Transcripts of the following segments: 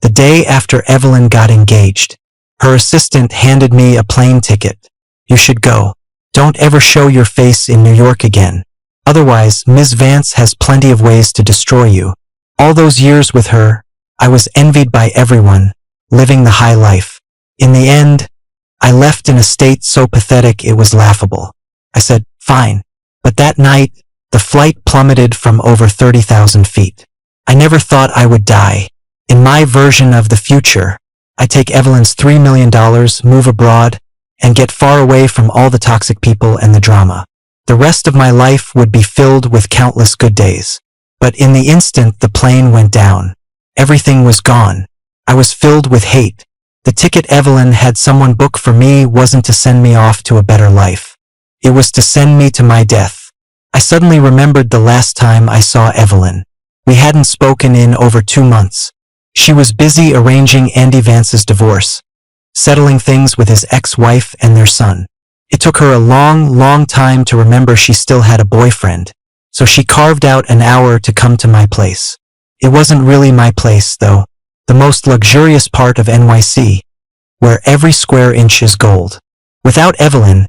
the day after Evelyn got engaged. Her assistant handed me a plane ticket. You should go. Don't ever show your face in New York again. Otherwise, Ms. Vance has plenty of ways to destroy you. All those years with her, I was envied by everyone, living the high life. In the end, I left in a state so pathetic it was laughable. I said, fine. But that night, the flight plummeted from over 30,000 feet. I never thought I would die. In my version of the future, I take Evelyn's $3 million, move abroad, and get far away from all the toxic people and the drama. The rest of my life would be filled with countless good days. But in the instant the plane went down, everything was gone. I was filled with hate. The ticket Evelyn had someone book for me wasn't to send me off to a better life. It was to send me to my death. I suddenly remembered the last time I saw Evelyn. We hadn't spoken in over 2 months. She was busy arranging Andy Vance's divorce, settling things with his ex-wife and their son. It took her a long time to remember she still had a boyfriend, so she carved out an hour to come to my place. It wasn't really my place, though. The most luxurious part of NYC, where every square inch is gold. Without Evelyn,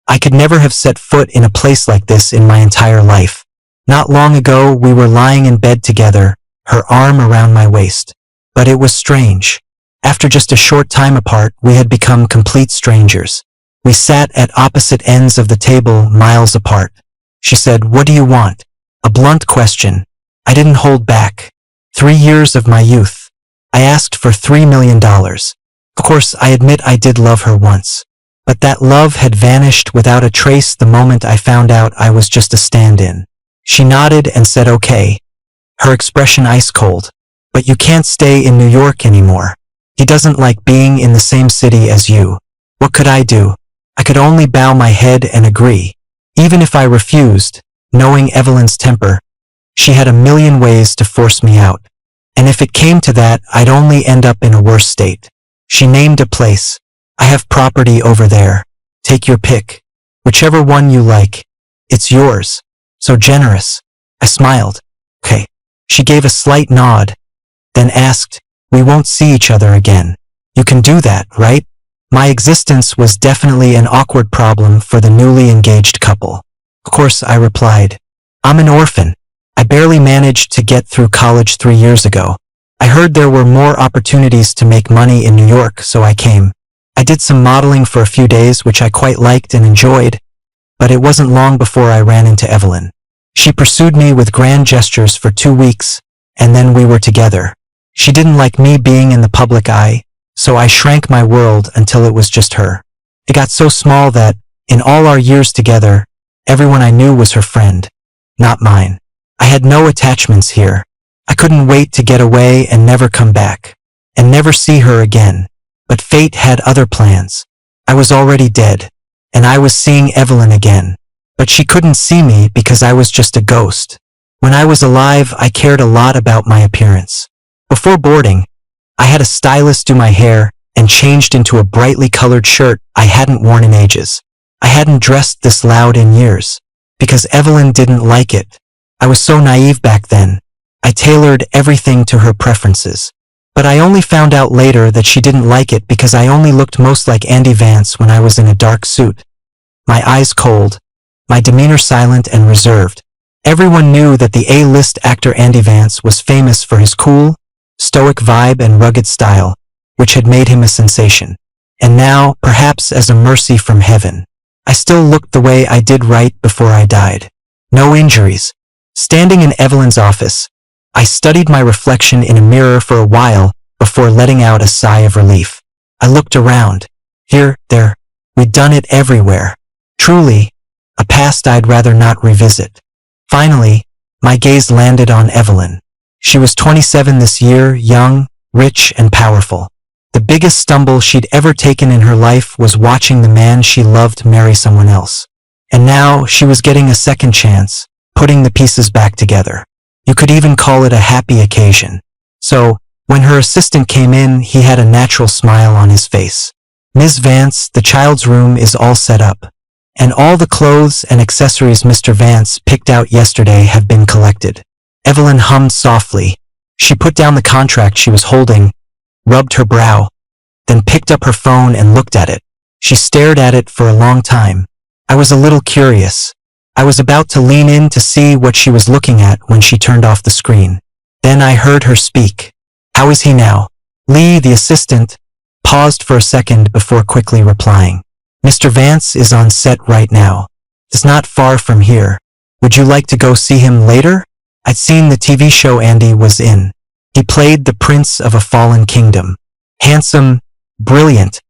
I could never have set foot in a place like this in my entire life. Not long ago, we were lying in bed together, her arm around my waist. But it was strange. After just a short time apart, we had become complete strangers. We sat at opposite ends of the table, miles apart. She said, "What do you want?" A blunt question. I didn't hold back. 3 years of my youth. I asked for $3 million. Of course, I admit I did love her once. But that love had vanished without a trace the moment I found out I was just a stand-in. She nodded and said okay, her expression ice cold. But you can't stay in New York anymore. He doesn't like being in the same city as you. What could I do? I could only bow my head and agree. Even if I refused, knowing Evelyn's temper, she had a million ways to force me out. And if it came to that, I'd only end up in a worse state. She named a place. I have property over there. Take your pick. Whichever one you like. It's yours. So generous. I smiled. Okay. She gave a slight nod, then asked, "We won't see each other again. You can do that, right?" My existence was definitely an awkward problem for the newly engaged couple. Of course, I replied, "I'm an orphan. I barely managed to get through college 3 years ago. I heard there were more opportunities to make money in New York, so I came. I did some modeling for a few days, which I quite liked and enjoyed, but it wasn't long before I ran into Evelyn. She pursued me with grand gestures for 2 weeks, and then we were together. She didn't like me being in the public eye, so I shrank my world until it was just her. It got so small that, in all our years together, everyone I knew was her friend, not mine. I had no attachments here. I couldn't wait to get away and never come back, and never see her again. But fate had other plans. I was already dead, and I was seeing Evelyn again. But she couldn't see me because I was just a ghost. When I was alive, I cared a lot about my appearance. Before boarding, I had a stylist do my hair and changed into a brightly colored shirt I hadn't worn in ages. I hadn't dressed this loud in years, because Evelyn didn't like it. I was so naive back then. I tailored everything to her preferences. But I only found out later that she didn't like it because I only looked most like Andy Vance when I was in a dark suit. My eyes cold, my demeanor silent and reserved. Everyone knew that the A-list actor Andy Vance was famous for his cool, stoic vibe and rugged style, which had made him a sensation. And now, perhaps as a mercy from heaven, I still looked the way I did right before I died. No injuries. Standing in Evelyn's office, I studied my reflection in a mirror for a while before letting out a sigh of relief. I looked around. Here, there. We'd done it everywhere. Truly, a past I'd rather not revisit. Finally, my gaze landed on Evelyn. She was 27 this year, young, rich, and powerful. The biggest stumble she'd ever taken in her life was watching the man she loved marry someone else. And now she was getting a second chance, putting the pieces back together. You could even call it a happy occasion. So, when her assistant came in, he had a natural smile on his face. "Ms. Vance, the child's room is all set up, and all the clothes and accessories Mr. Vance picked out yesterday have been collected." Evelyn hummed softly. She put down the contract she was holding rubbed her brow, then picked up her phone and looked at it. She stared at it for a long time. I was a little curious. I was about to lean in to see what she was looking at when she turned off the screen. Then I heard her speak. "How is he now?" Lee, the assistant, paused for a second before quickly replying. "Mr. Vance is on set right now. It's not far from here. Would you like to go see him later?" I'd seen the TV show Andy was in. He played the Prince of a Fallen Kingdom. Handsome, brilliant,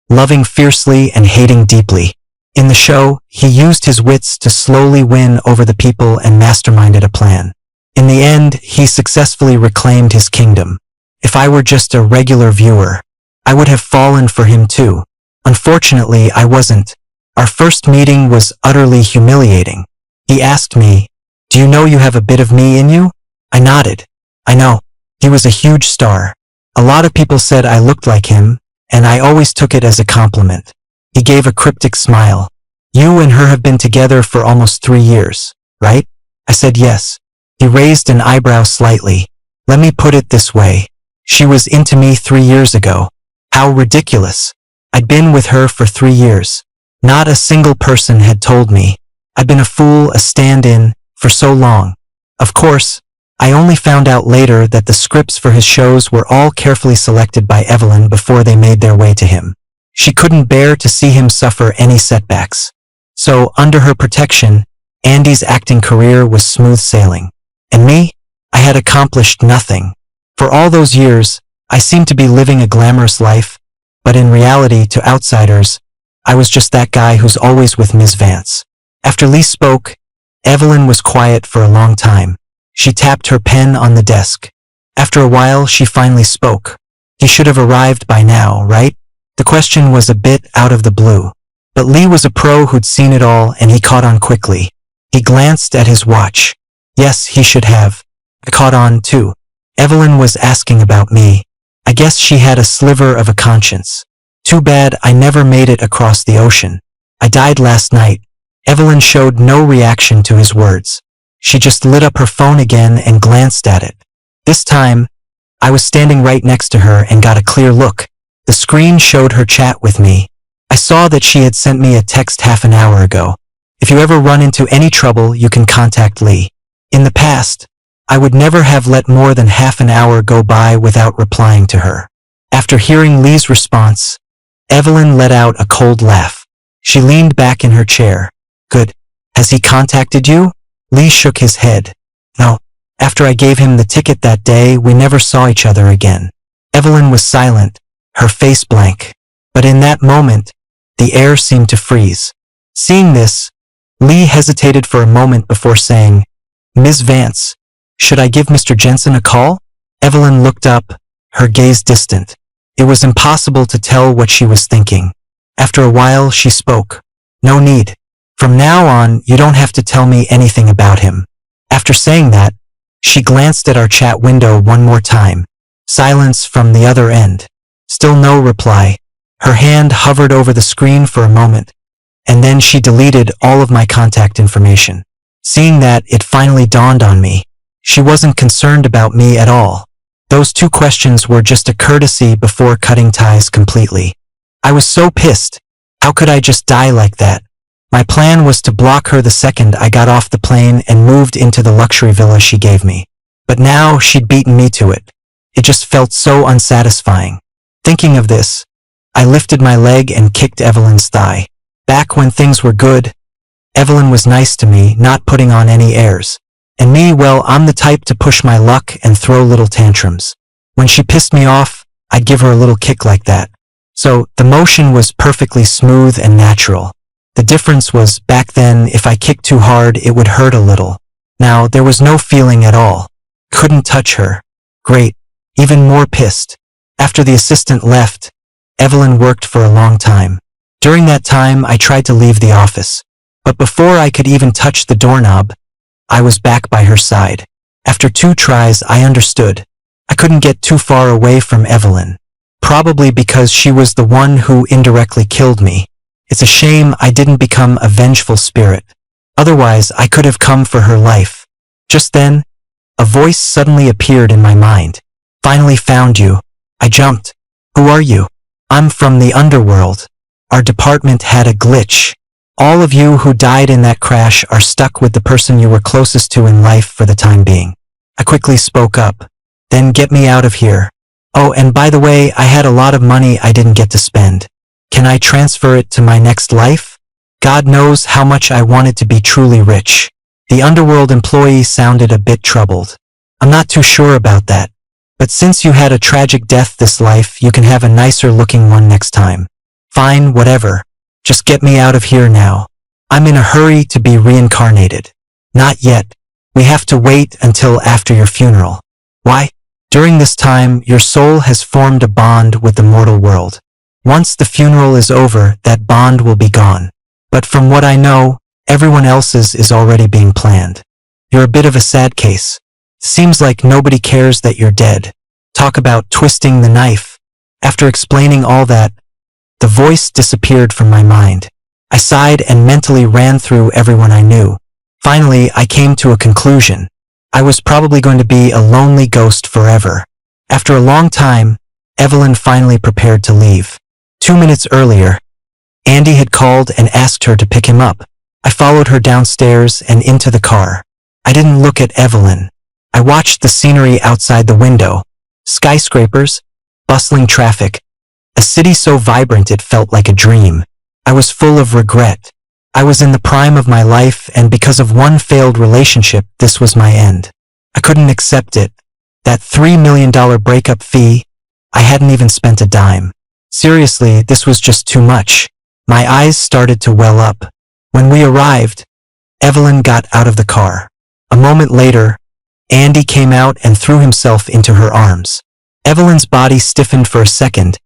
loving fiercely and hating deeply. In the show, he used his wits to slowly win over the people and masterminded a plan. In the end, he successfully reclaimed his kingdom. If I were just a regular viewer, I would have fallen for him too. Unfortunately, I wasn't. Our first meeting was utterly humiliating. He asked me, "Do you know you have a bit of me in you?" I nodded. I know. He was a huge star. A lot of people said I looked like him, and I always took it as a compliment. He gave a cryptic smile. "You and her have been together for almost 3 years, right?" I said yes. He raised an eyebrow slightly. "Let me put it this way. She was into me 3 years ago." How ridiculous. I'd been with her for 3 years. Not a single person had told me. I'd been a fool, a stand-in, for so long. Of course, I only found out later that the scripts for his shows were all carefully selected by Evelyn before they made their way to him. She couldn't bear to see him suffer any setbacks. So, under her protection, Andy's acting career was smooth sailing. And me? I had accomplished nothing. For all those years, I seemed to be living a glamorous life, but in reality, to outsiders, I was just that guy who's always with Ms. Vance. After Lee spoke, Evelyn was quiet for a long time. She tapped her pen on the desk. After a while, she finally spoke. "He should have arrived by now, right?" The question was a bit out of the blue. But Lee was a pro who'd seen it all, and he caught on quickly. He glanced at his watch. "Yes, he should have." I caught on, too. Evelyn was asking about me. I guess she had a sliver of a conscience. Too bad I never made it across the ocean. "I died last night." Evelyn showed no reaction to his words. She just lit up her phone again and glanced at it. This time, I was standing right next to her and got a clear look. The screen showed her chat with me. I saw that she had sent me a text half an hour ago. "If you ever run into any trouble, you can contact Lee." In the past, I would never have let more than half an hour go by without replying to her. After hearing Lee's response, Evelyn let out a cold laugh. She leaned back in her chair. "Good. Has he contacted you?" Lee shook his head. "No. After I gave him the ticket that day, we never saw each other again." Evelyn was silent, her face blank. But in that moment, the air seemed to freeze. Seeing this, Lee hesitated for a moment before saying, "Ms. Vance, should I give Mr. Jensen a call?" Evelyn looked up, her gaze distant. It was impossible to tell what she was thinking. After a while, she spoke. "No need. From now on, you don't have to tell me anything about him." After saying that, she glanced at our chat window one more time. Silence from the other end. Still no reply. Her hand hovered over the screen for a moment, and then she deleted all of my contact information. Seeing that, it finally dawned on me. She wasn't concerned about me at all. Those 2 questions were just a courtesy before cutting ties completely. I was so pissed. How could I just die like that? My plan was to block her the second I got off the plane and moved into the luxury villa she gave me. But now she'd beaten me to it. It just felt so unsatisfying. Thinking of this, I lifted my leg and kicked Evelyn's thigh. Back when things were good, Evelyn was nice to me, not putting on any airs. And me, well, I'm the type to push my luck and throw little tantrums. When she pissed me off, I'd give her a little kick like that. So, the motion was perfectly smooth and natural. The difference was, back then, if I kicked too hard, it would hurt a little. Now, there was no feeling at all. Couldn't touch her. Great. Even more pissed. After the assistant left, Evelyn worked for a long time. During that time, I tried to leave the office. But before I could even touch the doorknob, I was back by her side. After 2 tries, I understood. I couldn't get too far away from Evelyn. Probably because she was the one who indirectly killed me. It's a shame I didn't become a vengeful spirit. Otherwise, I could have come for her life. Just then, a voice suddenly appeared in my mind. "Finally found you." I jumped. Who are you? I'm from the underworld. Our department had a glitch. All of you who died in that crash are stuck with the person you were closest to in life for the time being. I quickly spoke up. Then get me out of here. Oh, and by the way, I had a lot of money I didn't get to spend. Can I transfer it to my next life? God knows how much I wanted to be truly rich. The underworld employee sounded a bit troubled. I'm not too sure about that. But since you had a tragic death this life, you can have a nicer looking one next time. Fine, whatever. Just get me out of here now. I'm in a hurry to be reincarnated. Not yet. We have to wait until after your funeral. Why? During this time, your soul has formed a bond with the mortal world. Once the funeral is over, that bond will be gone. But from what I know, everyone else's is already being planned. You're a bit of a sad case. Seems like nobody cares that you're dead. Talk about twisting the knife. After explaining all that, the voice disappeared from my mind. I sighed and mentally ran through everyone I knew. Finally, I came to a conclusion. I was probably going to be a lonely ghost forever. After a long time, Evelyn finally prepared to leave. 2 minutes earlier, Andy had called and asked her to pick him up. I followed her downstairs and into the car. I didn't look at Evelyn. I watched the scenery outside the window. Skyscrapers, bustling traffic, a city so vibrant it felt like a dream. I was full of regret. I was in the prime of my life, and because of one failed relationship, this was my end. I couldn't accept it. That $3 million breakup fee, I hadn't even spent a dime. Seriously, this was just too much. My eyes started to well up. When we arrived, Evelyn got out of the car. A moment later, Andy came out and threw himself into her arms. Evelyn's body stiffened for a second.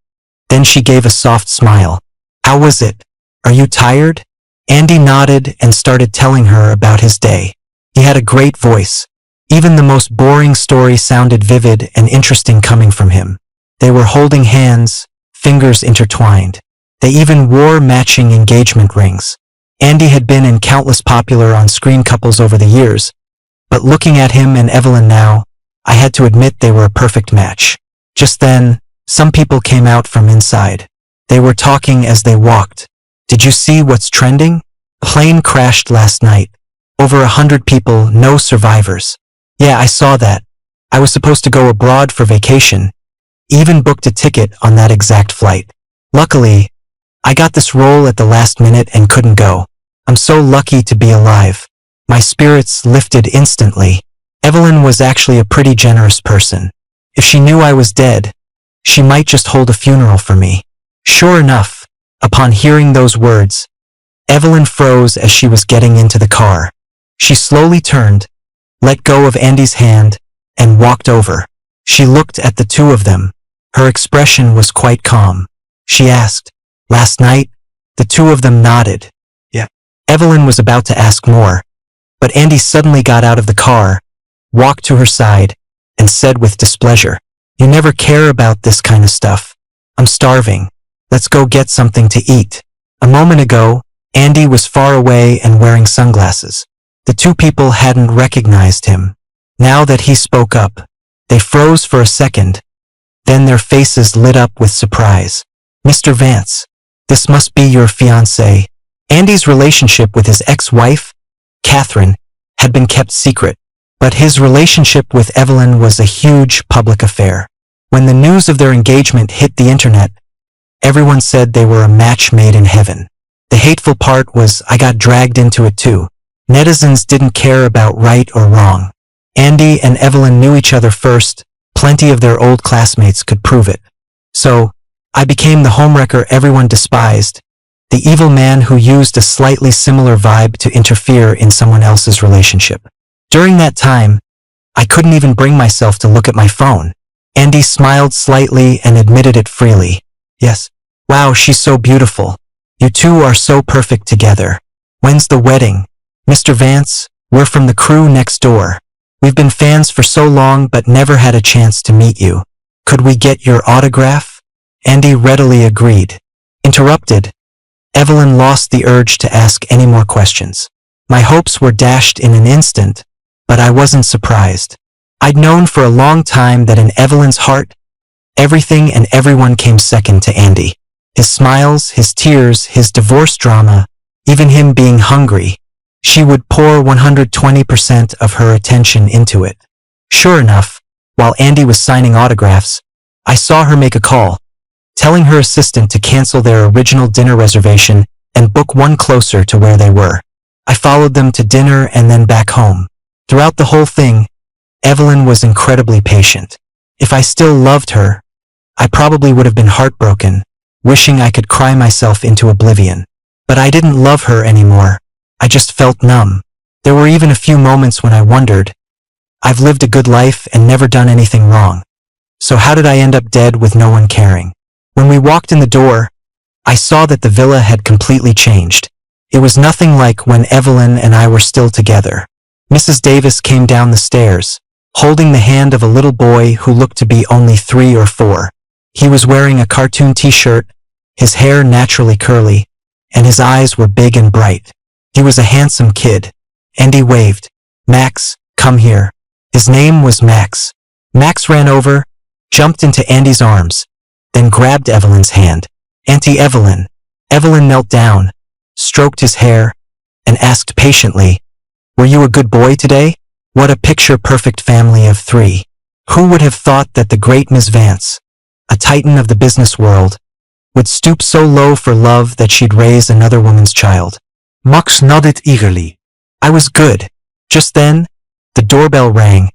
Then she gave a soft smile. How was it? Are you tired? Andy nodded and started telling her about his day. He had a great voice. Even the most boring story sounded vivid and interesting coming from him. They were holding hands, fingers intertwined. They even wore matching engagement rings. Andy had been in countless popular on-screen couples over the years, but looking at him and Evelyn now, I had to admit they were a perfect match. Just then, some people came out from inside. They were talking as they walked. Did you see what's trending? A plane crashed last night. Over 100 people, no survivors. Yeah, I saw that. I was supposed to go abroad for vacation. Even booked a ticket on that exact flight. Luckily, I got this role at the last minute and couldn't go. I'm so lucky to be alive. My spirits lifted instantly. Evelyn was actually a pretty generous person. If she knew I was dead, she might just hold a funeral for me. Sure enough, upon hearing those words, Evelyn froze as she was getting into the car. She slowly turned, let go of Andy's hand, and walked over. She looked at the two of them. Her expression was quite calm. She asked, "Last night?" The two of them nodded. Yeah. Evelyn was about to ask more, but Andy suddenly got out of the car, walked to her side, and said with displeasure, "You never care about this kind of stuff. I'm starving. Let's go get something to eat." A moment ago, Andy was far away and wearing sunglasses. The two people hadn't recognized him. Now that he spoke up, they froze for a second. Then their faces lit up with surprise. "Mr. Vance, this must be your fiancé." Andy's relationship with his ex-wife, Catherine, had been kept secret, but his relationship with Evelyn was a huge public affair. When the news of their engagement hit the internet, everyone said they were a match made in heaven. The hateful part was I got dragged into it too. Netizens didn't care about right or wrong. Andy and Evelyn knew each other first. Plenty of their old classmates could prove it. So, I became the homewrecker everyone despised, the evil man who used a slightly similar vibe to interfere in someone else's relationship. During that time, I couldn't even bring myself to look at my phone. Andy smiled slightly and admitted it freely. "Yes. Wow, she's so beautiful. You two are so perfect together. When's the wedding?" "Mr. Vance, we're from the crew next door. We've been fans for so long but never had a chance to meet you. Could we get your autograph?" Andy readily agreed. Interrupted, Evelyn lost the urge to ask any more questions. My hopes were dashed in an instant, but I wasn't surprised. I'd known for a long time that in Evelyn's heart, Everything and everyone came second to Andy. His smiles, his tears, his divorce drama, even him being hungry. She would pour 120% of her attention into it. Sure enough, while Andy was signing autographs, I saw her make a call, telling her assistant to cancel their original dinner reservation and book one closer to where they were. I followed them to dinner and then back home. Throughout the whole thing, Evelyn was incredibly patient. If I still loved her, I probably would have been heartbroken, wishing I could cry myself into oblivion. But I didn't love her anymore. I just felt numb. There were even a few moments when I wondered, I've lived a good life and never done anything wrong. So how did I end up dead with no one caring? When we walked in the door, I saw that the villa had completely changed. It was nothing like when Evelyn and I were still together. Mrs. Davis came down the stairs, holding the hand of a little boy who looked to be only 3 or 4. He was wearing a cartoon t-shirt, his hair naturally curly, and his eyes were big and bright. He was a handsome kid. Andy waved. Max, come here. His name was Max. Max ran over, jumped into Andy's arms, then grabbed Evelyn's hand. Auntie Evelyn. Evelyn knelt down, stroked his hair, and asked patiently, were you a good boy today? What a picture-perfect family of 3. Who would have thought that the great Miss Vance, a titan of the business world, would stoop so low for love that she'd raise another woman's child? Max nodded eagerly. I was good. Just then, the doorbell rang,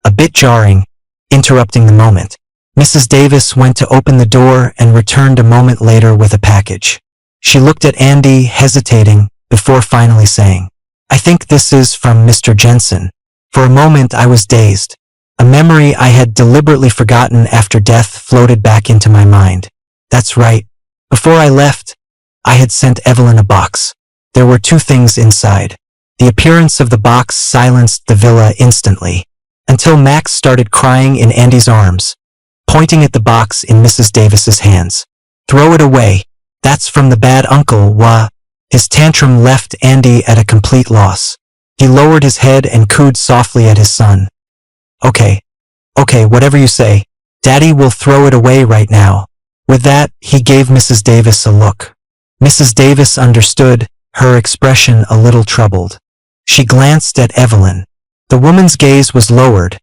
a bit jarring, interrupting the moment. Mrs. Davis went to open the door and returned a moment later with a package. She looked at Andy, hesitating, before finally saying, I think this is from Mr. Jensen. For a moment I was dazed. A memory I had deliberately forgotten after death floated back into my mind. That's right. Before I left, I had sent Evelyn a box. There were 2 things inside. The appearance of the box silenced the villa instantly, until Max started crying in Andy's arms, pointing at the box in Mrs. Davis's hands. Throw it away. That's from the bad uncle, wah. His tantrum left Andy at a complete loss. He lowered his head and cooed softly at his son. Okay, whatever you say. Daddy will throw it away right now. With that, he gave Mrs. Davis a look. Mrs. Davis understood, her expression a little troubled. She glanced at Evelyn. The woman's gaze was lowered,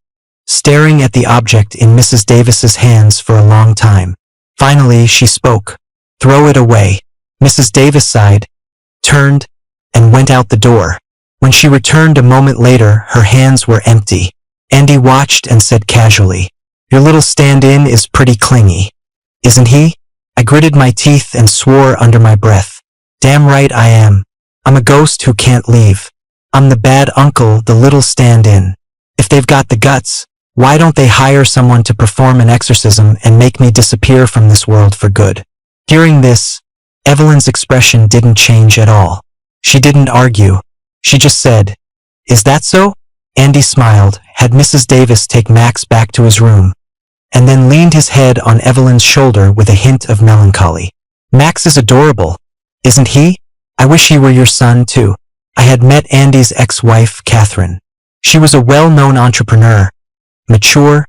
staring at the object in Mrs. Davis's hands for a long time. Finally, she spoke. Throw it away. Mrs. Davis sighed, turned, and went out the door. When she returned a moment later, her hands were empty. Andy watched and said casually, your little stand-in is pretty clingy, isn't he? I gritted my teeth and swore under my breath. Damn right I am. I'm a ghost who can't leave. I'm the bad uncle, the little stand-in. If they've got the guts, why don't they hire someone to perform an exorcism and make me disappear from this world for good? Hearing this, Evelyn's expression didn't change at all. She didn't argue. She just said, is that so? Andy smiled, had Mrs. Davis take Max back to his room, and then leaned his head on Evelyn's shoulder with a hint of melancholy. Max is adorable, isn't he? I wish he were your son, too. I had met Andy's ex-wife, Catherine. She was a well-known entrepreneur, mature,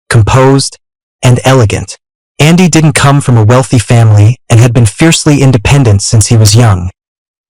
composed, and elegant. Andy didn't come from a wealthy family and had been fiercely independent since he was young,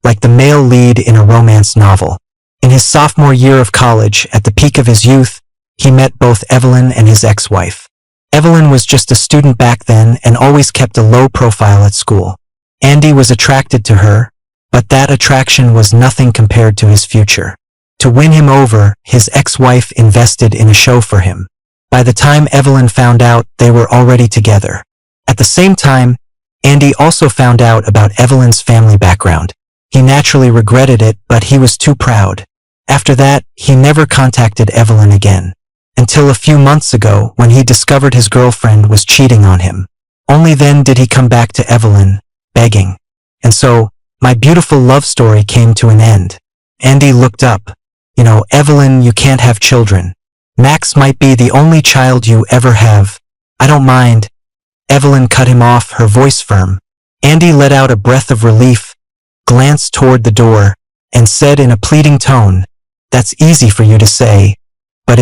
like the male lead in a romance novel. In his sophomore year of college, at the peak of his youth, he met both Evelyn and his ex-wife. Evelyn was just a student back then and always kept a low profile at school. Andy was attracted to her, but that attraction was nothing compared to his future. To win him over, his ex-wife invested in a show for him. By the time Evelyn found out, they were already together. At the same time, Andy also found out about Evelyn's family background. He naturally regretted it, but he was too proud. After that, he never contacted Evelyn again, until a few months ago when he discovered his girlfriend was cheating on him. Only then did he come back to Evelyn, begging. And so, my beautiful love story came to an end. Andy looked up. You know, Evelyn, you can't have children. Max might be the only child you ever have. I don't mind. Evelyn cut him off, her voice firm. Andy let out a breath of relief, glanced toward the door, and said in a pleading tone, that's easy for you to say, but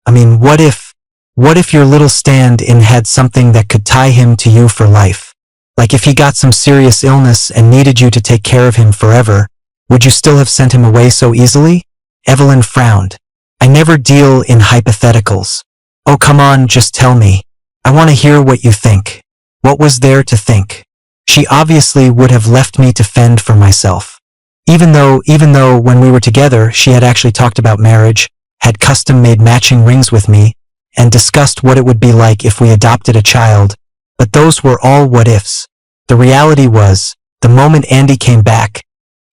what if, What if your little stand-in had something that could tie him to you for life? Like if he got some serious illness and needed you to take care of him forever, would you still have sent him away so easily? Evelyn frowned. I never deal in hypotheticals. Oh, come on, just tell me. I want to hear what you think. What was there to think? She obviously would have left me to fend for myself. Even though when we were together, she had actually talked about marriage, had custom-made matching rings with me, and discussed what it would be like if we adopted a child, but those were all what-ifs. The reality was, the moment Andy came back,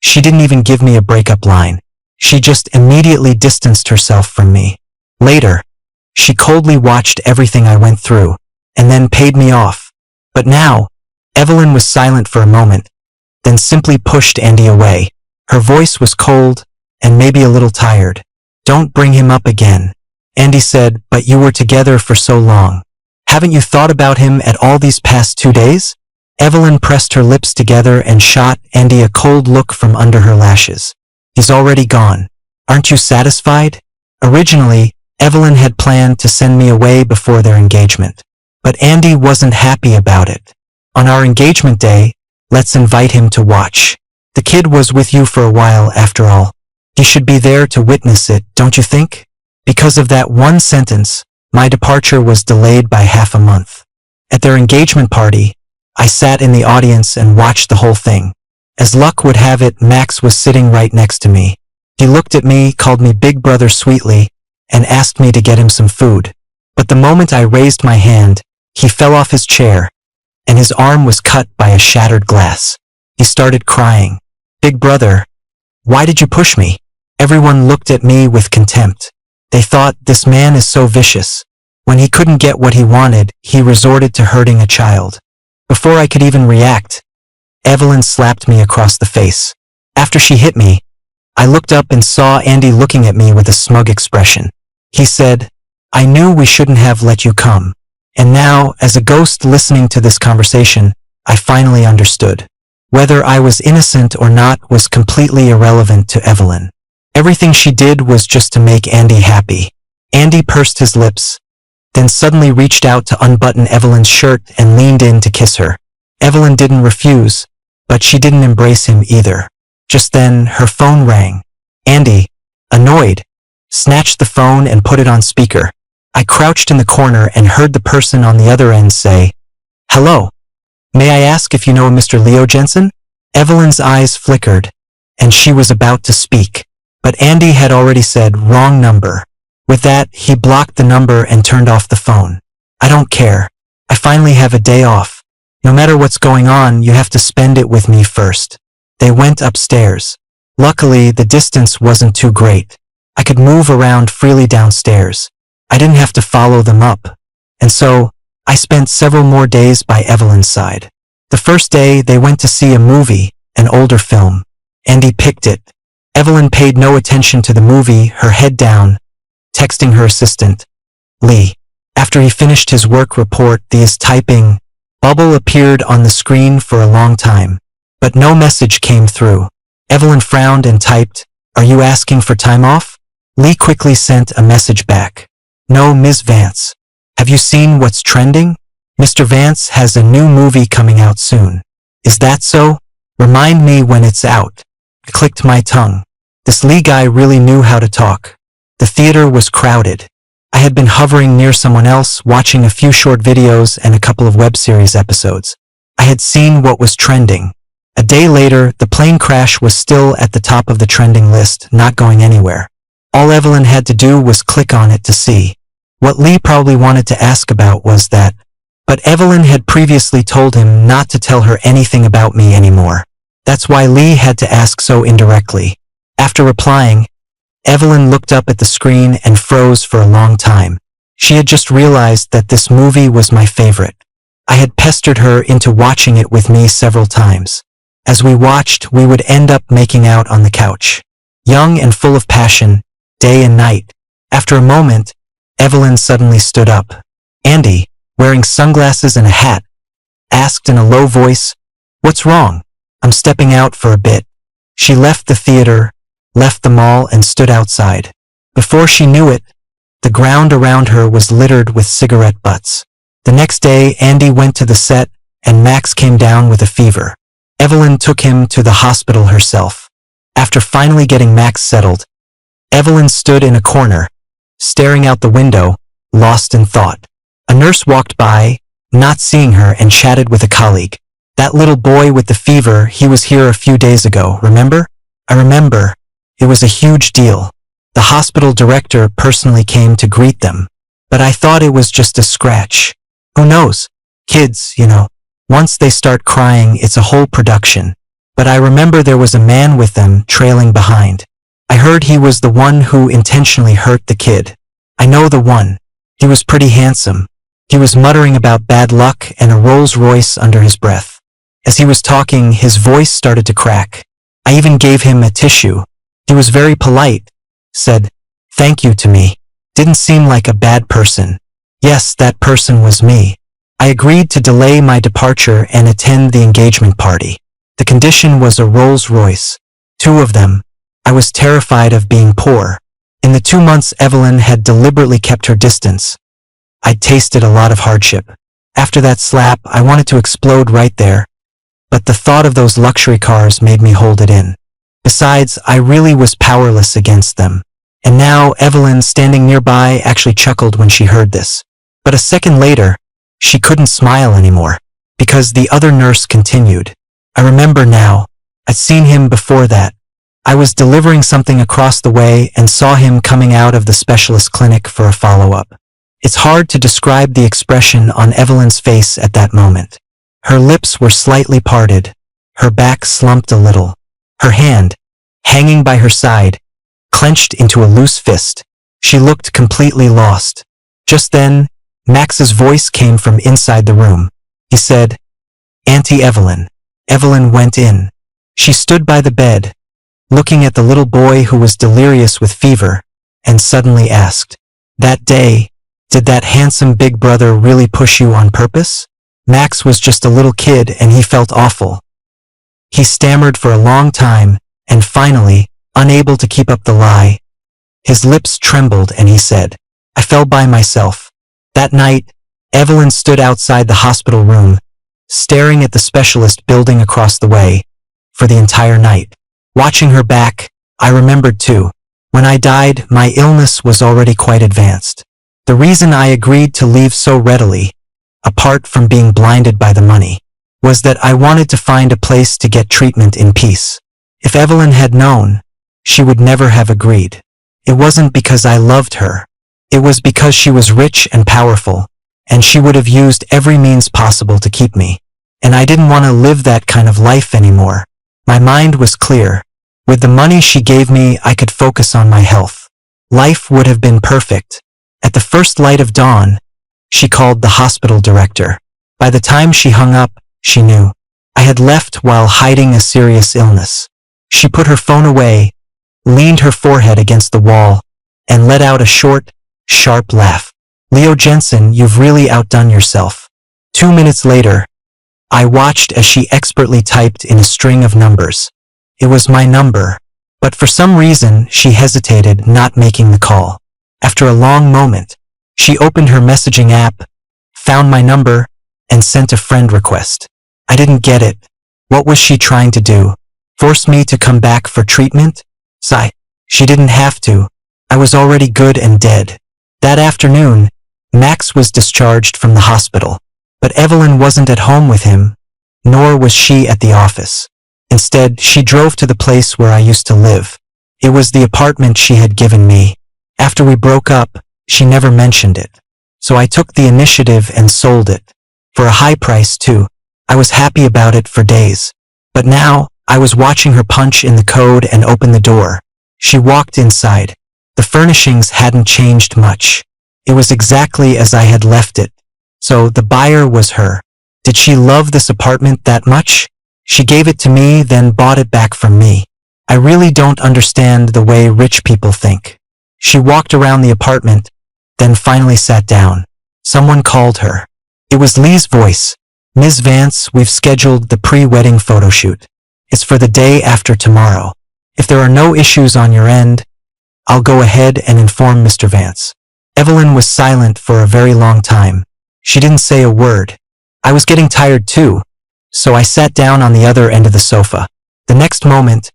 she didn't even give me a breakup line. She just immediately distanced herself from me. Later, she coldly watched everything I went through, and then paid me off. But now, Evelyn was silent for a moment, then simply pushed Andy away. Her voice was cold, and maybe a little tired. Don't bring him up again. Andy said, but you were together for so long. Haven't you thought about him at all these past 2 days? Evelyn pressed her lips together and shot Andy a cold look from under her lashes. He's already gone. Aren't you satisfied? Originally, Evelyn had planned to send me away before their engagement. But Andy wasn't happy about it. On our engagement day, let's invite him to watch. The kid was with you for a while after all. He should be there to witness it, don't you think? Because of that one sentence, my departure was delayed by half a month. At their engagement party, I sat in the audience and watched the whole thing. As luck would have it, Max was sitting right next to me. He looked at me, called me Big Brother sweetly, and asked me to get him some food. But the moment I raised my hand, he fell off his chair, and his arm was cut by a shattered glass. He started crying. Big Brother, why did you push me? Everyone looked at me with contempt. They thought, this man is so vicious. When he couldn't get what he wanted, he resorted to hurting a child. Before I could even react, Evelyn slapped me across the face. After she hit me, I looked up and saw Andy looking at me with a smug expression. He said, I knew we shouldn't have let you come. And now, as a ghost listening to this conversation, I finally understood. Whether I was innocent or not was completely irrelevant to Evelyn. Everything she did was just to make Andy happy. Andy pursed his lips, then suddenly reached out to unbutton Evelyn's shirt and leaned in to kiss her. Evelyn didn't refuse, but she didn't embrace him either. Just then, her phone rang. Andy, annoyed, snatched the phone and put it on speaker. I crouched in the corner and heard the person on the other end say, Hello. May I ask if you know a Mr. Leo Jensen? Evelyn's eyes flickered, and she was about to speak. But Andy had already said, wrong number. With that, he blocked the number and turned off the phone. I don't care. I finally have a day off. No matter what's going on, you have to spend it with me first. They went upstairs. Luckily, the distance wasn't too great. I could move around freely downstairs. I didn't have to follow them up. And so, I spent several more days by Evelyn's side. The first day, they went to see a movie, an older film. Andy picked it. Evelyn paid no attention to the movie, her head down, texting her assistant, Lee. After he finished his work report, the typing bubble appeared on the screen for a long time, but no message came through. Evelyn frowned and typed, Are you asking for time off? Lee quickly sent a message back. No, Ms. Vance. Have you seen what's trending? Mr. Vance has a new movie coming out soon. Is that so? Remind me when it's out. I clicked my tongue. This Lee guy really knew how to talk. The theater was crowded. I had been hovering near someone else, watching a few short videos and a couple of web series episodes. I had seen what was trending. A day later, the plane crash was still at the top of the trending list, not going anywhere. All Evelyn had to do was click on it to see. What Lee probably wanted to ask about was that, but Evelyn had previously told him not to tell her anything about me anymore. That's why Lee had to ask so indirectly. After replying, Evelyn looked up at the screen and froze for a long time. She had just realized that this movie was my favorite. I had pestered her into watching it with me several times. As we watched, we would end up making out on the couch. Young and full of passion, day and night. After a moment, Evelyn suddenly stood up. Andy, wearing sunglasses and a hat, asked in a low voice, What's wrong? I'm stepping out for a bit. She left the theater, left the mall, and stood outside. Before she knew it, The ground around her was littered with cigarette butts. The next day, Andy went to the set, and Max came down with a fever. Evelyn took him to the hospital herself. After finally getting Max settled, Evelyn stood in a corner, staring out the window, lost in thought. A nurse walked by, not seeing her, and chatted with a colleague. "That little boy with the fever, he was here a few days ago, remember?" "I remember. It was a huge deal. The hospital director personally came to greet them. But I thought it was just a scratch. Who knows? Kids, you know. Once they start crying, it's a whole production. But I remember there was a man with them trailing behind. I heard he was the one who intentionally hurt the kid. I know the one. He was pretty handsome. He was muttering about bad luck and a Rolls Royce under his breath. As he was talking, his voice started to crack. I even gave him a tissue. He was very polite. Said, 'Thank you' to me. Didn't seem like a bad person. Yes, that person was me. I agreed to delay my departure and attend the engagement party. The condition was a Rolls Royce. 2 of them. I was terrified of being poor. In the 2 months Evelyn had deliberately kept her distance. I'd tasted a lot of hardship. After that slap, I wanted to explode right there. But the thought of those luxury cars made me hold it in. Besides, I really was powerless against them. And now Evelyn, standing nearby, actually chuckled when she heard this. But a second later, she couldn't smile anymore, because the other nurse continued. I remember now. I'd seen him before that. I was delivering something across the way and saw him coming out of the specialist clinic for a follow-up. It's hard to describe the expression on Evelyn's face at that moment. Her lips were slightly parted, her back slumped a little. Her hand, hanging by her side, clenched into a loose fist. She looked completely lost. Just then, Max's voice came from inside the room. He said, "Auntie Evelyn." Evelyn went in. She stood by the bed, looking at the little boy who was delirious with fever, and suddenly asked, "That day, did that handsome big brother really push you on purpose?" Max was just a little kid and he felt awful. He stammered for a long time, and finally, unable to keep up the lie, his lips trembled and he said, "I fell by myself." That night, Evelyn stood outside the hospital room, staring at the specialist building across the way, for the entire night. Watching her back, I remembered too. When I died, my illness was already quite advanced. The reason I agreed to leave so readily, apart from being blinded by the money, was that I wanted to find a place to get treatment in peace. If Evelyn had known, she would never have agreed. It wasn't because I loved her. It was because she was rich and powerful, and she would have used every means possible to keep me. And I didn't want to live that kind of life anymore. My mind was clear. With the money she gave me, I could focus on my health. Life would have been perfect. At the first light of dawn, she called the hospital director. By the time she hung up, she knew. I had left while hiding a serious illness. She put her phone away, leaned her forehead against the wall, and let out a short, sharp laugh. "Leo Jensen, you've really outdone yourself." 2 minutes later, I watched as she expertly typed in a string of numbers. It was my number, but for some reason she hesitated, not making the call. After a long moment, she opened her messaging app, found my number, and sent a friend request. I didn't get it. What was she trying to do? Force me to come back for treatment? Sigh. She didn't have to. I was already good and dead. That afternoon, Max was discharged from the hospital, but Evelyn wasn't at home with him, nor was she at the office. Instead, she drove to the place where I used to live. It was the apartment she had given me. After we broke up, she never mentioned it. So I took the initiative and sold it. For a high price, too. I was happy about it for days. But now, I was watching her punch in the code and open the door. She walked inside. The furnishings hadn't changed much. It was exactly as I had left it. So the buyer was her. Did she love this apartment that much? She gave it to me, then bought it back from me. I really don't understand the way rich people think. She walked around the apartment, then finally sat down. Someone called her. It was Lee's voice. "Ms. Vance, we've scheduled the pre-wedding photo shoot. It's for the day after tomorrow. If there are no issues on your end, I'll go ahead and inform Mr. Vance." Evelyn was silent for a very long time. She didn't say a word. I was getting tired too, so I sat down on the other end of the sofa. The next moment,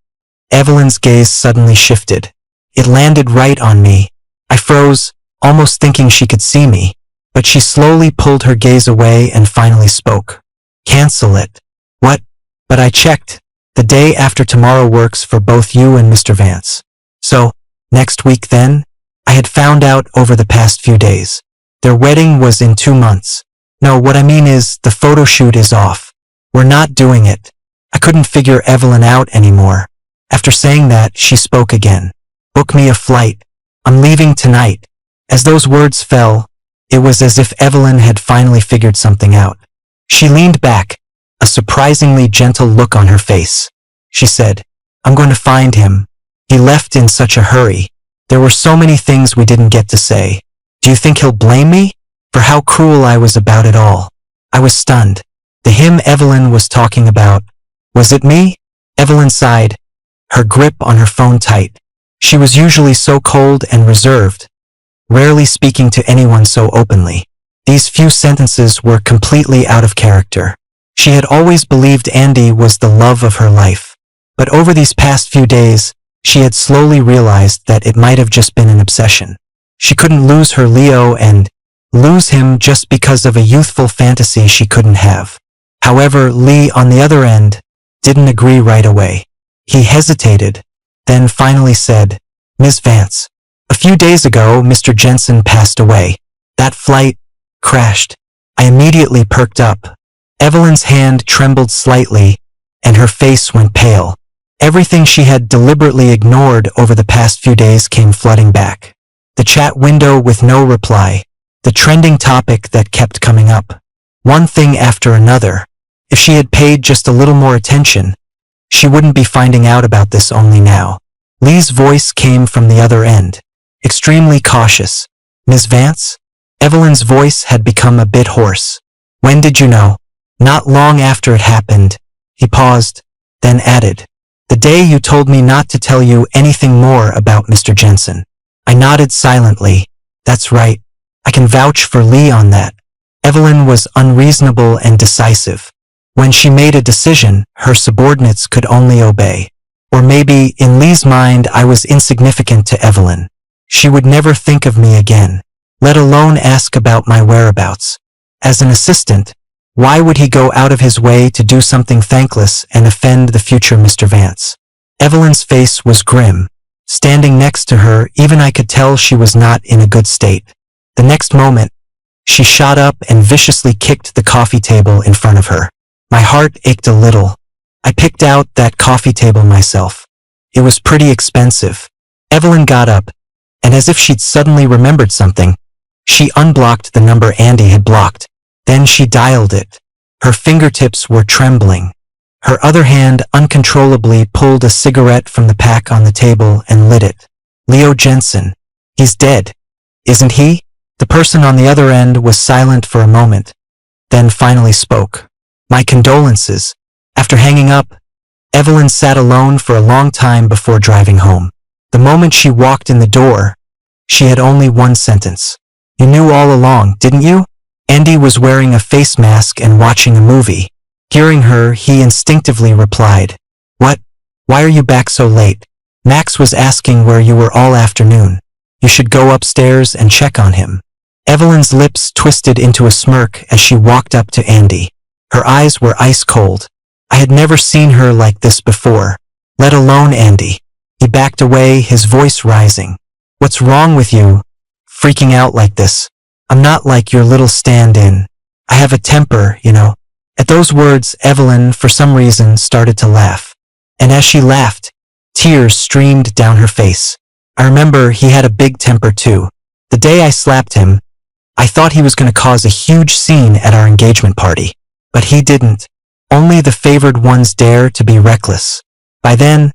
Evelyn's gaze suddenly shifted. It landed right on me. I froze, almost thinking she could see me, but she slowly pulled her gaze away and finally spoke. Cancel it. What? But I checked. The day after tomorrow works for both you and Mr. Vance. So, next week then? I had found out over the past few days. Their wedding was in 2 months. No, what I mean is, the photo shoot is off. We're not doing it. I couldn't figure Evelyn out anymore. After saying that, she spoke again. Book me a flight. I'm leaving tonight. As those words fell, it was as if Evelyn had finally figured something out. She leaned back, a surprisingly gentle look on her face. She said, I'm going to find him. He left in such a hurry. There were so many things we didn't get to say. Do you think he'll blame me? For how cruel I was about it all. I was stunned. The him Evelyn was talking about. Was it me? Evelyn sighed, her grip on her phone tight. She was usually so cold and reserved, rarely speaking to anyone so openly. These few sentences were completely out of character. She had always believed Andy was the love of her life. But over these past few days, she had slowly realized that it might have just been an obsession. She couldn't lose her Leo and lose him just because of a youthful fantasy she couldn't have. However, Lee, on the other end, didn't agree right away. He hesitated, then finally said, Ms. Vance, a few days ago, Mr. Jensen passed away. That flight crashed. I immediately perked up. Evelyn's hand trembled slightly, and her face went pale. Everything she had deliberately ignored over the past few days came flooding back. The chat window with no reply. The trending topic that kept coming up. One thing after another. If she had paid just a little more attention, she wouldn't be finding out about this only now. Lee's voice came from the other end, extremely cautious. Ms. Vance? Evelyn's voice had become a bit hoarse. When did you know? Not long after it happened. He paused, then added, the day you told me not to tell you anything more about Mr. Jensen. I nodded silently. That's right. I can vouch for Lee on that. Evelyn was unreasonable and decisive. When she made a decision, her subordinates could only obey. Or maybe, in Lee's mind, I was insignificant to Evelyn. She would never think of me again, let alone ask about my whereabouts. As an assistant, why would he go out of his way to do something thankless and offend the future Mr. Vance? Evelyn's face was grim. Standing next to her, even I could tell she was not in a good state. The next moment, she shot up and viciously kicked the coffee table in front of her. My heart ached a little. I picked out that coffee table myself. It was pretty expensive. Evelyn got up, and as if she'd suddenly remembered something, she unblocked the number Andy had blocked. Then she dialed it. Her fingertips were trembling. Her other hand uncontrollably pulled a cigarette from the pack on the table and lit it. Leo Jensen. He's dead, isn't he? The person on the other end was silent for a moment, then finally spoke. My condolences. After hanging up, Evelyn sat alone for a long time before driving home. The moment she walked in the door, she had only one sentence. You knew all along, didn't you? Andy was wearing a face mask and watching a movie. Hearing her, he instinctively replied, What? Why are you back so late? Max was asking where you were all afternoon. You should go upstairs and check on him. Evelyn's lips twisted into a smirk as she walked up to Andy. Her eyes were ice cold. I had never seen her like this before, let alone Andy. He backed away, his voice rising. What's wrong with you? Freaking out like this? I'm not like your little stand-in. I have a temper, you know. At those words, Evelyn, for some reason, started to laugh. And as she laughed, tears streamed down her face. I remember he had a big temper too. The day I slapped him, I thought he was going to cause a huge scene at our engagement party. But he didn't. Only the favored ones dare to be reckless. By then,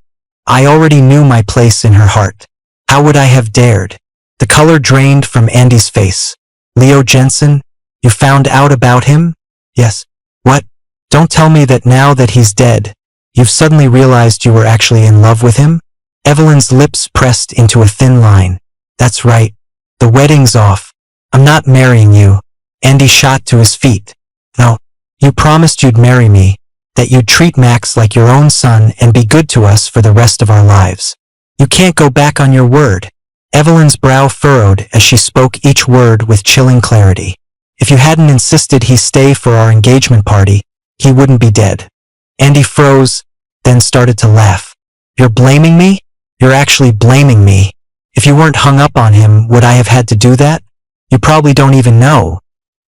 I already knew my place in her heart. How would I have dared? The color drained from Andy's face. Leo Jensen, you found out about him? Yes. What? Don't tell me that now that he's dead, you've suddenly realized you were actually in love with him? Evelyn's lips pressed into a thin line. That's right. The wedding's off. I'm not marrying you. Andy shot to his feet. No, you promised you'd marry me, that you'd treat Max like your own son and be good to us for the rest of our lives. You can't go back on your word. Evelyn's brow furrowed as she spoke each word with chilling clarity. If you hadn't insisted he stay for our engagement party, he wouldn't be dead. Andy froze, then started to laugh. You're blaming me? You're actually blaming me. If you weren't hung up on him, would I have had to do that? You probably don't even know.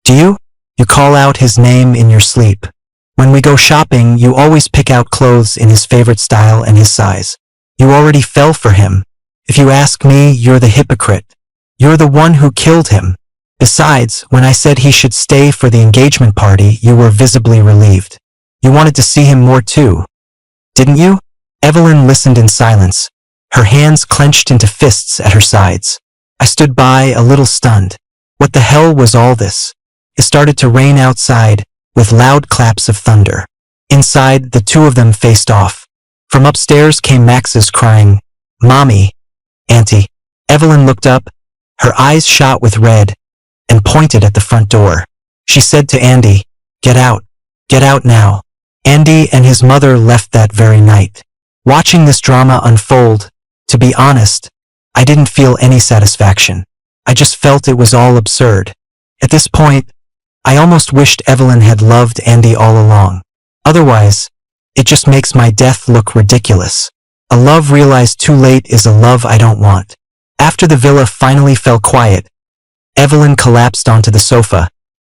Do you? You call out his name in your sleep. When we go shopping, you always pick out clothes in his favorite style and his size. You already fell for him. If you ask me, you're the hypocrite. You're the one who killed him. Besides, when I said he should stay for the engagement party, you were visibly relieved. You wanted to see him more too. Didn't you? Evelyn listened in silence, her hands clenched into fists at her sides. I stood by, a little stunned. What the hell was all this? It started to rain outside, with loud claps of thunder. Inside, the two of them faced off. From upstairs came Max's crying, "Mommy, Auntie." Evelyn looked up, her eyes shot with red, and pointed at the front door. She said to Andy, Get out now." Andy and his mother left that very night. Watching this drama unfold, to be honest, I didn't feel any satisfaction. I just felt it was all absurd. At this point, I almost wished Evelyn had loved Andy all along. Otherwise, it just makes my death look ridiculous. A love realized too late is a love I don't want. After the villa finally fell quiet, Evelyn collapsed onto the sofa,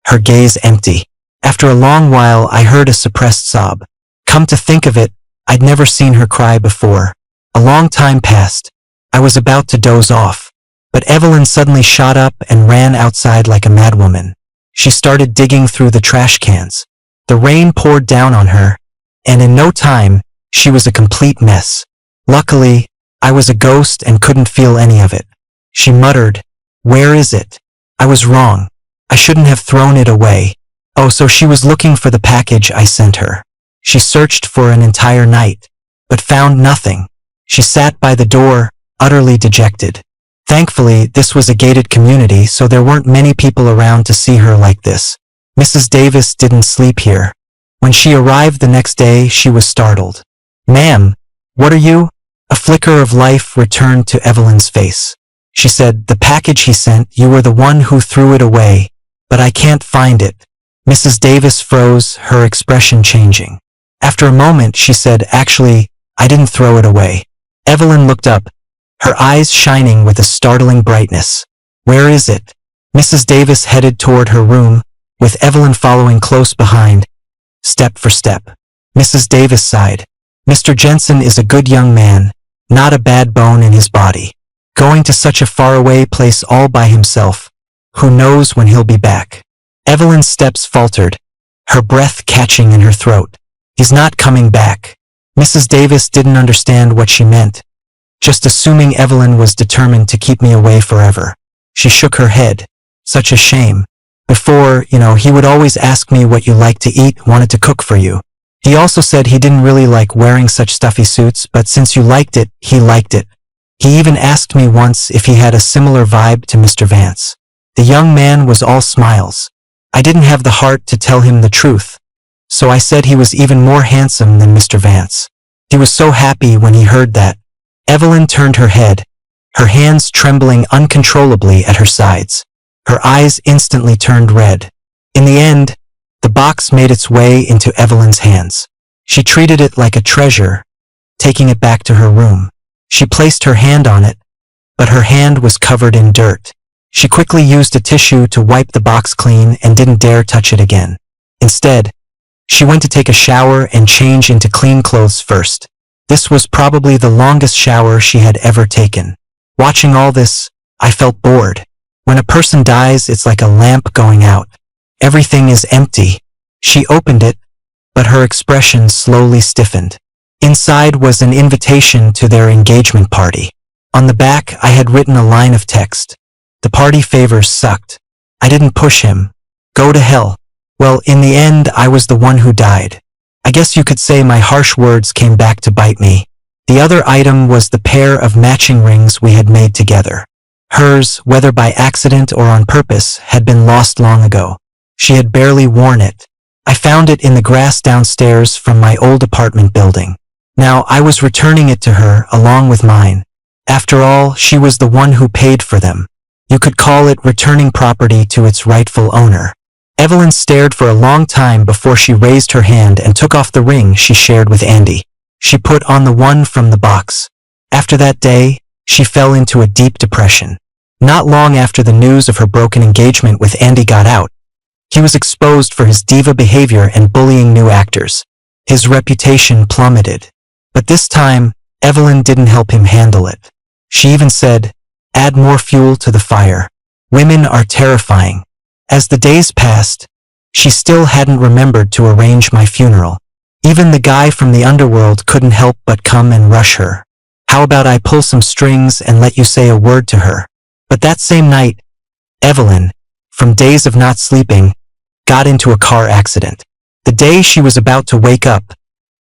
her gaze empty. After a long while, I heard a suppressed sob. Come to think of it, I'd never seen her cry before. A long time passed. I was about to doze off, but Evelyn suddenly shot up and ran outside like a madwoman. She started digging through the trash cans. The rain poured down on her, and in no time, she was a complete mess. Luckily, I was a ghost and couldn't feel any of it. She muttered, "Where is it? I was wrong. I shouldn't have thrown it away." Oh, so she was looking for the package I sent her. She searched for an entire night, but found nothing. She sat by the door, utterly dejected. Thankfully, this was a gated community, so there weren't many people around to see her like this. Mrs. Davis didn't sleep here. When she arrived the next day, she was startled. "Ma'am, what are you?" A flicker of life returned to Evelyn's face. She said, "The package he sent, you were the one who threw it away, but I can't find it." Mrs. Davis froze, her expression changing. After a moment, she said, "Actually, I didn't throw it away." Evelyn looked up, her eyes shining with a startling brightness. "Where is it?" Mrs. Davis headed toward her room, with Evelyn following close behind, step for step. Mrs. Davis sighed. "Mr. Jensen is a good young man, not a bad bone in his body. Going to such a faraway place all by himself. Who knows when he'll be back?" Evelyn's steps faltered, her breath catching in her throat. "He's not coming back." Mrs. Davis didn't understand what she meant, just assuming Evelyn was determined to keep me away forever. She shook her head. "Such a shame. Before, he would always ask me what you like to eat, wanted to cook for you. He also said he didn't really like wearing such stuffy suits, but since you liked it, he liked it. He even asked me once if he had a similar vibe to Mr. Vance." The young man was all smiles. I didn't have the heart to tell him the truth, so I said he was even more handsome than Mr. Vance. He was so happy when he heard that. Evelyn turned her head, her hands trembling uncontrollably at her sides. Her eyes instantly turned red. In the end, the box made its way into Evelyn's hands. She treated it like a treasure, taking it back to her room. She placed her hand on it, but her hand was covered in dirt. She quickly used a tissue to wipe the box clean and didn't dare touch it again. Instead, she went to take a shower and change into clean clothes first. This was probably the longest shower she had ever taken. Watching all this, I felt bored. When a person dies, it's like a lamp going out. Everything is empty. She opened it, but her expression slowly stiffened. Inside was an invitation to their engagement party. On the back, I had written a line of text. "The party favors sucked. I didn't push him. Go to hell." Well, in the end, I was the one who died. I guess you could say my harsh words came back to bite me. The other item was the pair of matching rings we had made together. Hers, whether by accident or on purpose, had been lost long ago. She had barely worn it. I found it in the grass downstairs from my old apartment building. Now I was returning it to her along with mine. After all, she was the one who paid for them. You could call it returning property to its rightful owner. Evelyn stared for a long time before she raised her hand and took off the ring she shared with Andy. She put on the one from the box. After that day, she fell into a deep depression. Not long after the news of her broken engagement with Andy got out, he was exposed for his diva behavior and bullying new actors. His reputation plummeted. But this time, Evelyn didn't help him handle it. She even said, "Add more fuel to the fire. Women are terrifying." As the days passed, she still hadn't remembered to arrange my funeral. Even the guy from the underworld couldn't help but come and rush her. "How about I pull some strings and let you say a word to her?" But that same night, Evelyn, from days of not sleeping, got into a car accident. The day she was about to wake up,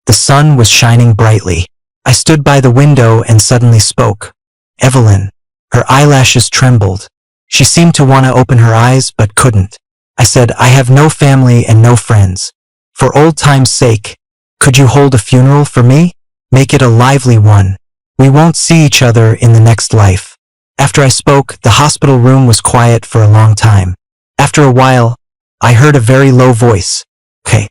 the sun was shining brightly. I stood by the window and suddenly spoke. "Evelyn." Her eyelashes trembled. She seemed to want to open her eyes but couldn't. I said, "I have no family and no friends. For old time's sake, could you hold a funeral for me? Make it a lively one. We won't see each other in the next life." After I spoke, the hospital room was quiet for a long time. After a while, I heard a very low voice. "Okay,